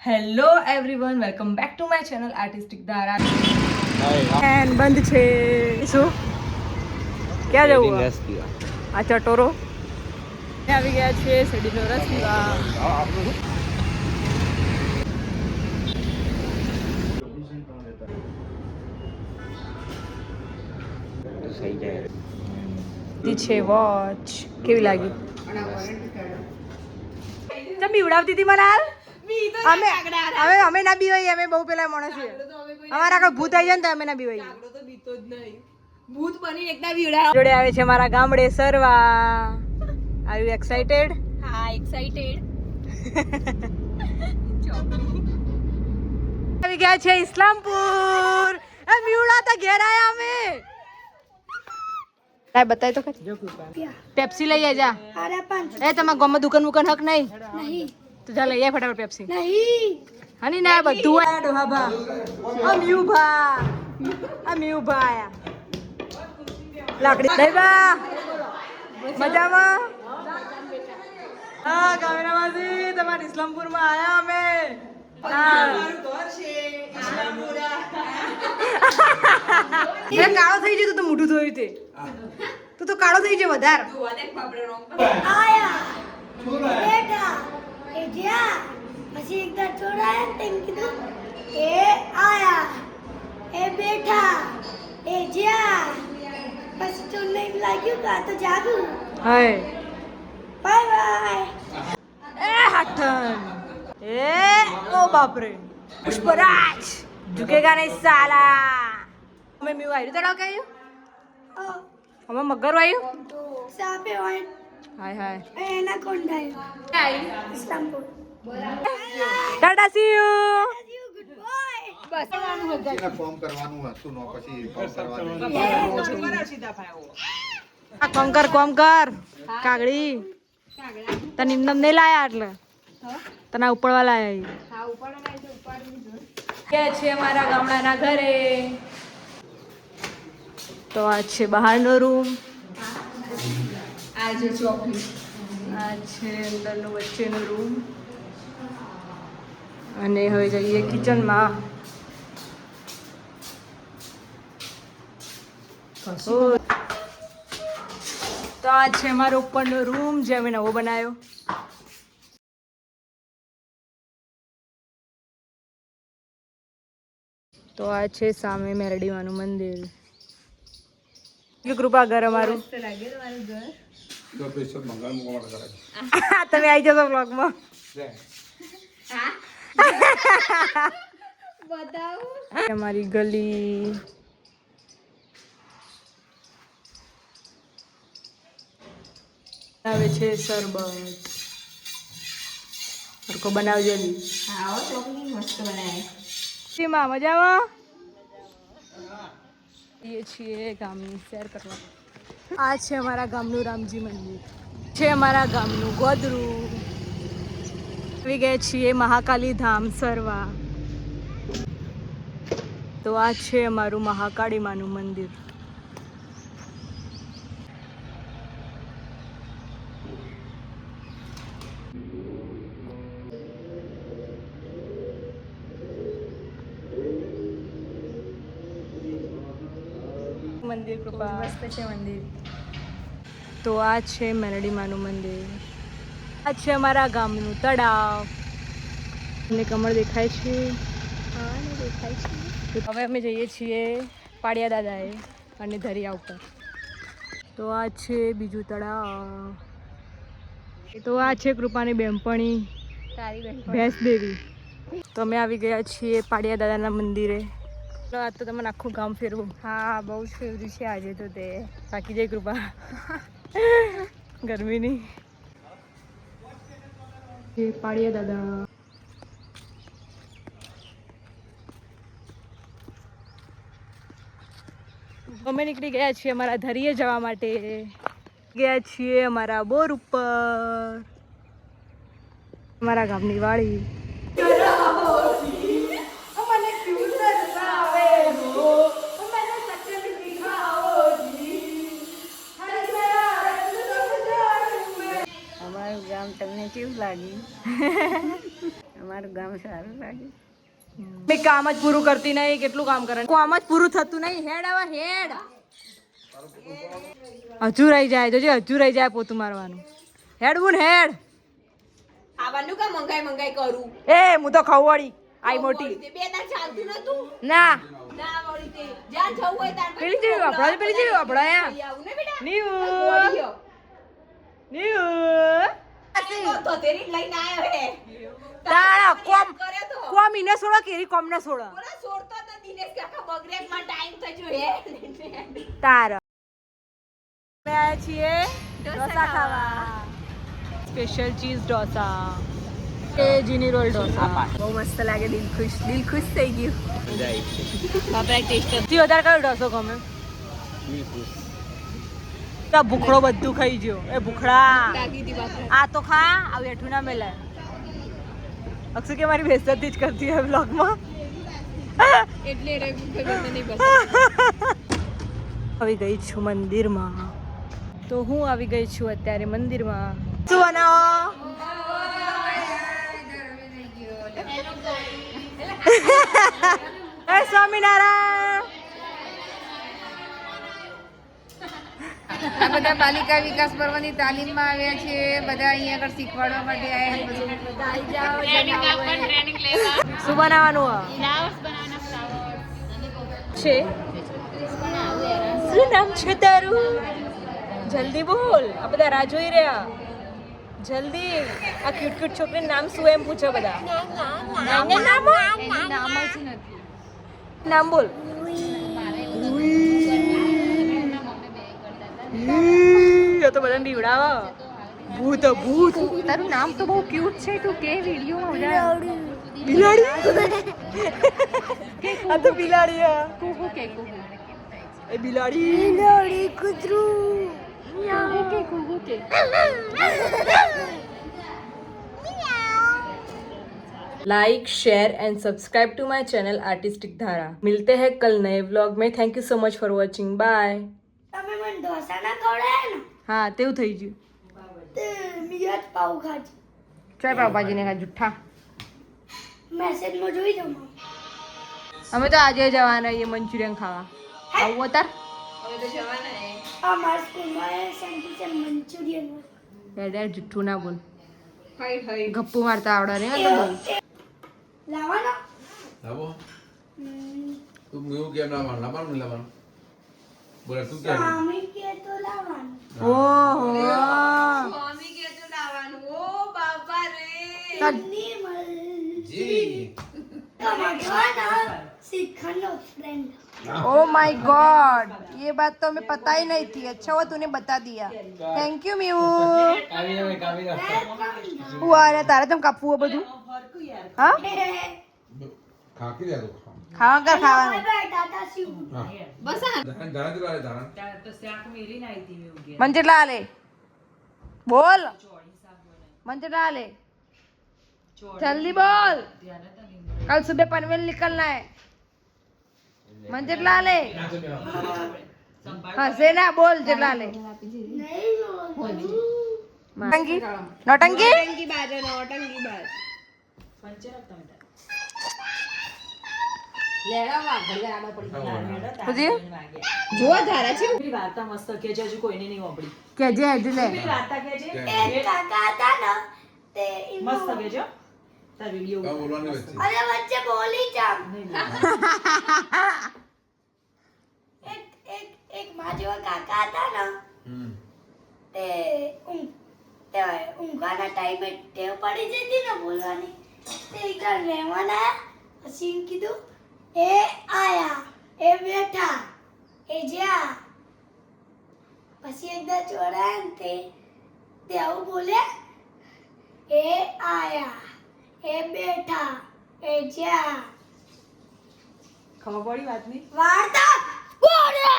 Hello everyone, welcome back to my channel artistic ધારા. And બંધ છે. શું ક્યાં જવું? આ ચટોરો આવી ગયા છે. શેરડીનો રસ પીવા. છે વોચ કેવી લાગી? તમે બીવડાવતી હતી મને હાલ. અમે ના બીવાઈ, અમે બહુ પેલા માણસ છીએ. અમારા આગળ ભૂત આવી જાય ને તો અમે ના બીવાઈ. ભૂત બની એકદમ બીવડા જોડે આવે છે મારા ગામડે સરવા. Are you excited? હા, એક્સાઇટેડ. આવી ગયા છે ઇસ્લામપુર. એ બીવડા તો ઘેર આયા અમે. લાય બતાય તો ખરી. પેપ્સી લઈ આજા. એ તમારા ગામમાં દુકાન હક નહીં? તો જા લઈ આય ફટાફટ પેપ્સી. હની ના બધું આયા ડોહાબા. અમ્યુભા આયા. લાકડી દઈ બા. મજામાં? હા, કામેરાબાજી તમારા ઇસ્લામપુરમાં આયા અમે. કાળો થઈ જાય તો મોઢું ધોયું તે. તું તો કાળો થઈ જાય વધારે. પછી એકદમ છોડાયા તેમ કીધું એ આયા એ બેઠા એ જ્યાં પછી તો નહીં લાગ્યું કે આ તો જાગું. હાય બાય બાય. એ હાથન એ ઓ બાપ રે પુષ્પરાજ ઝુકેગા નહીં સાલા. અમે મ્યુ આવ્યું તડાવ કે આવ્યું અમે મગર આવ્યું સાપે હોય હાય હાય એના કોંડાયો Islampur. Tata see you. Good boy. બસ ફોર્મ કરવાનું હતું નો પછી ફોર્મ કરવાનું આ કોંકર કોમકર કાગડી તને ઇન્દમ નહીં લાયા એટલે તને ઉપડવા લાયા. કે છે અમારા ગામડાના ઘરે. તો આ છે બહારનો રૂમ. આ જે ચોકલી આ છે અંદરનો વચ્ચેનો રૂમ. અને હવે જઈએ કિચનમાં. તો આ છે અમારો ઉપરનો રૂમ જે અમે નવો બનાવ્યો. તો આ છે સામે મેરડીમાનું મંદિર. કૃપા ઘર અમારું. તમે આવી જશો બ્લોગમાં. અમારી ગલી. આવે છે શરબત. સરખો બનાવજો. આવો ચોકલી મસ્ત બનાવે. શીમાં મજામાં છીએ ગામની શેર કરવા. આ છે અમારા ગામનું રામજી મંદિર. છે અમારા ગામનું ગોદરું. આવી ગયા છીએ મહાકાલી ધામ સરવા. તો આ છે અમારું મહાકાળી માનું મંદિર. મંદિર કૃપા મસ્ત છે મંદિર. તો આ છે મેરડીમાનું મંદિર. આ છે અમારા ગામનું તળાવ. તમને કમળ દેખાય છે? હા ને દેખાય છે. હવે અમે જઈએ છીએ પાડિયા દાદાએ અને દરિયા ઉપર. તો આ છે બીજું તળાવ. તો આ છે કૃપાની બેનપણી તારી બેન ભેંસ દેવી. તો અમે આવી ગયા છીએ પાડિયા દાદાના મંદિરે. આજ તો તમને આખું ગામ ફેરવું. હા બહુ જ ફેવરી છે આજે તો તે. બાકી જય કૃપા ગરમીની. પાડિયા દાદા. અમે નીકળી ગયા છીએ અમારા ધરીએ જવા માટે. ગયા છીએ અમારા બોર ઉપર. અમારા ગામની વાડી. અમારું ગામ તમને કેવું લાગ્યું? અમારું ગામ સારું લાગ્યું. મેં કામ જ પૂરું કરતી નહીં, કેટલું કામ કરે, કામ જ પૂરું થતું નહીં. હેડ આવા હેડ, હજુ રહી જાય, જોજે હજુ રહી જાય પોતું મારવાનું. હેડ બુન હેડ. આવાનું કા મંગાઈ કરું એ હું તો ખવડી આઈ મોટી તે બે તાર ચાલતું નતું ના ના વળી તે જ્યાં જવું હોય તાર પેલી જેવી વાપડા પેલી જેવી વાપડા આવું ને બેટા નીવ ગોળીઓ નીવ તો તેરી લઈને આયો હે તારા કોમ કરે તો કોમ ઇને છોડો કેરી કોમ ને છોડો કોના છોડતો તો દિનેશ કાકા બગરેક માં ટાઈમ થજો હે તારા અમે આયા છીએ ઢોસા ખાવા, સ્પેશિયલ ચીઝ ઢોસા એ જીની રોલ ઢોસા. બહુ મસ્ત લાગે, દિલ ખુશ થઈ ગયું. બાપરે ટેસ્ટ થી વધારે કયો ઢોસો ગમે? ભૂખડો બધું ખાઈ ગયો એ ભૂખડા. આ તો ખા, આ બેઠું ના મેલાય. અક્ષુ કે મારી બેઇજ્જતી જ કરતી હોય બ્લોગમાં એટલે આવી ગઈ છું મંદિરમાં. તો હું આવી ગઈ છું અત્યારે મંદિરમાં. શું બનાવો? સ્વામિનારાયણ. આ બધા બાલિકા વિકાસ પર્વની તાલીમમાં આવ્યા છે. બધા અહીંયા આગળ શીખવાડવા માટે આવ્યા શું બનાવવાનું છે? શું નામ છે તારું? જલ્દી બોલ, આ બધા રાહ જોઈ રહ્યા. જલ્દી, આ ક્યુટ ક્યુટ છોકરીનું નામ શું એમ પૂછો બધા. નામ બોલ. તો બધાને બીવડાવો. ભૂત ભૂત. તારું નામ તો બહુ ક્યુટ છે, તું કે વિડીયોમાં બિલાડી. આ તો બિલાડી. એ બિલાડી કૂતરું. Like share and subscribe to my channel artistic Dhara. मिलते हैं कल नए व्लॉग में. Thank you so much for watching. Bye. તમે મને ઢોસા ના ખવડાય ને हाँ तेવું થઈ ગયું. તે મિયાજ પાવ ખાજ ચાય પાવભાજી ને જુઠ્ઠા. મેસેજ માં જોઈ જાઉં. અમે તો આજે જવાના છીએ મંચુરિયન ખાવા. આવું તાર અમારા સ્કૂલમાં સેન્ટીચર મંચુરિયન યાર જુઠ્ઠું ના બોલ. ગપ્પુ મારતા આવડે ને તો બોલ. લાવવાનો લાવો તું મેં કેમ લાવવાનું બોલે તું કેમ સ્વામી કે તો લાવવાનો. ઓહો મમ્મી કે તો લાવવાનું ઓ બાપા રે નિર્મલ જી તમારા શીખનો ફ્રેન્ડ. ओ माय गॉड, ये बात तो हमें पता ही नहीं थी. अच्छा हुआ तूने बता दिया. थैंक यू मीऊ. हुआ रे तारे तुम कापू हो બધું. હા ખાકી દે તો ખાવા કર ખાવાનું. ટાટા શિવ બસ આ ધારા તો લાલે ધારા मन કેટલા આલે બોલ. मन કેટલા આલે जल्दी बोल. कल सुबह पनवेल निकलना है. मन જેટલા આલે હા સેના બોલ જેટલા આલે. નોટંકી નોટંકી બાજો નોટંકી બાજ પૂછી જો ધારા છે કે જે એટલે એક કાકા હતા ને તે મસ્ત કેજો કા બોલવાની વચ્ચે અરે વચ્ચે બોલી જામ. એક માં જેવા કાકા હતા ને તે ઊંઘવાના ટાઈમે ટેવ પડી જતી ને બોલવાની. તે એક રહેવાના પછી એમ કીધું એ આયા એ બેઠા એ જ્યાં. પછી એકદા ચોરાય ને તે આવું બોલે એ આયા એ બેઠા એ જ્યાં. ખબર પડી વાત ની વાર્તા બોલે